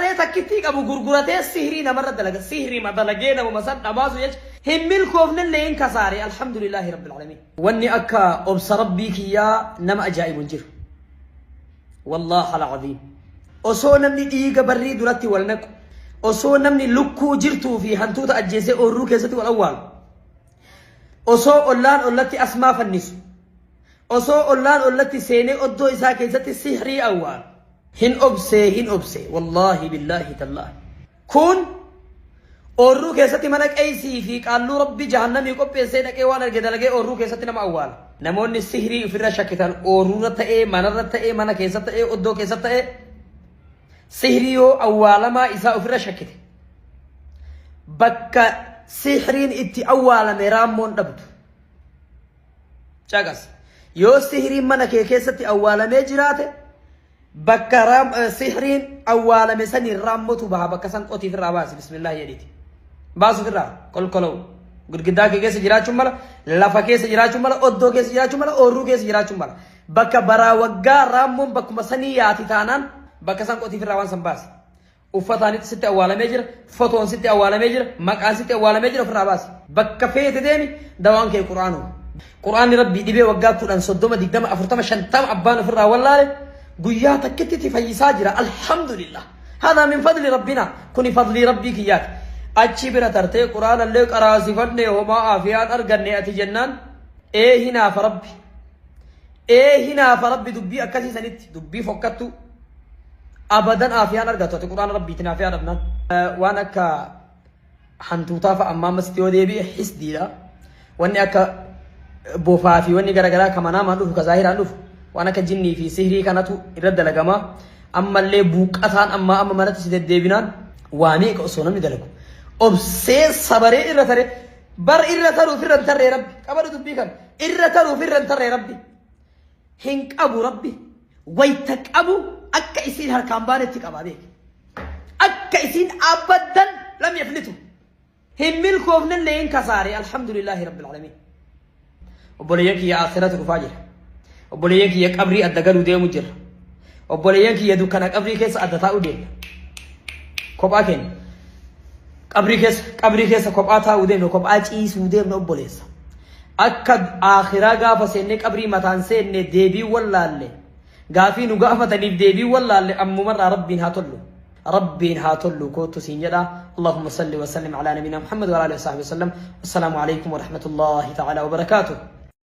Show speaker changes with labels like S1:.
S1: saree takkittii qabu gurguratee sihrii namarra dalaga sihrii madalagee nama masan dhamaasu jech hin milkoofnillee hin kasaare alhamdulillahi rabbil alamin wanni akka obsa rabbii kiyyaa nama ajaa'ibun jiru wallahi alazim osoo namni dhiiga barrii duratti wal naqu osoo namni lukkuu jirtuu fi hantuuta ajjeesee oorruu keessatti wal awwaalu osoo ollaan ollatti asmaa fannisu osoo ollaan ollatti seenee oddoo isaa keessatti sihrii awwaalu hin obse wallahi billahi tallahi kun oorruu keessatti mana qeysii fi qaalluu rabbi jahannamii qopheessee dhaqee waan arge dalagee oorruu keessatti nama awwaala namoonni sihrii ofirra shakkitan oorruurra ta'ee manarra ta'ee mana keessa ta'ee oddoo keessa ta'ee sihrii yoo awwaalamaa isaa ofirra shakkite bakka sihriin itti awwaalame raammoon dhabdu caqas yoo sihriin mana kee keessatti awwaalamee jiraate bakka sihriin awwaalame sanii raammotu baha bakka san qotiif irraa baasi bismillah jedhiti baasu irraa kolkolow gurgiddaa kee keessa jiraachuun mala lafa keessa jiraachuun mala oddoo keessa jiraachuun mala oorruu keessa jiraachuun mala bakka baraa waggaa raammoon bakkuma sanii yaati taanaan bakka san qotiif irraa waan san baasi uffataanitti sitti awwaalamee jira fotoon sitti awwaalamee jira maqaan sitti awwaalamee jira ofirraa baasi bakka feete deemi dawaan kee qur'aanni rabbii dhibee waggaa 10 30 20 40 50 abbaan ofirraa wallaale قيا تكتتي فيسا جرا الحمد لله هذا من فضل ربنا كوني فضل ربي كيات أجي بنا ترتي قرآن اللي قراسي فني وما آفيان أرقني أتي جنان هنا فربي دبي أكسي سنت دبي فكتو أبدا آفيان أرقتو قرآن ربي تنافيان ابنان وانا كا حنتوتا فأما مستيو دي بي حس دي لا واني أكا بوفافي واني غرغرا كمانا مالوف كظاهرا نوف وانا كجني في سحري كانت رد لغما اما اللي بوقتان اما مرت سيد ديبنان واني كسونم ندلكو اوبسي صبري الرتر بر الرتر في الرتر يا ربي قبل تبيكن الرتر في الرتر يا ربي هنك ابو ربي ويتك ابو اكيسين هالكامبانتك ابابيك اكيسين ابدا لم يفلتوا هم ملكوفن اللي انكساري الحمد لله رب العالمين وبليك يا اخرتك فاجر وبوليك يا قبري ادغلو دي مجر وبوليك يا دكان قبري كيس ادتا ودين كوباكين قبري كيس كوباتا ودين كوباچي سودين نو بوليس اكد اخرا غافا سن قبري متان سن ديبي ولاله غافي نو غافا تني ديبي ولاله ام مر ربين هاتلو كوتو سينجدا اللهم صل وسلم على نبينا محمد وعلى اله وصحبه وسلم والسلام عليكم ورحمه الله تعالى وبركاته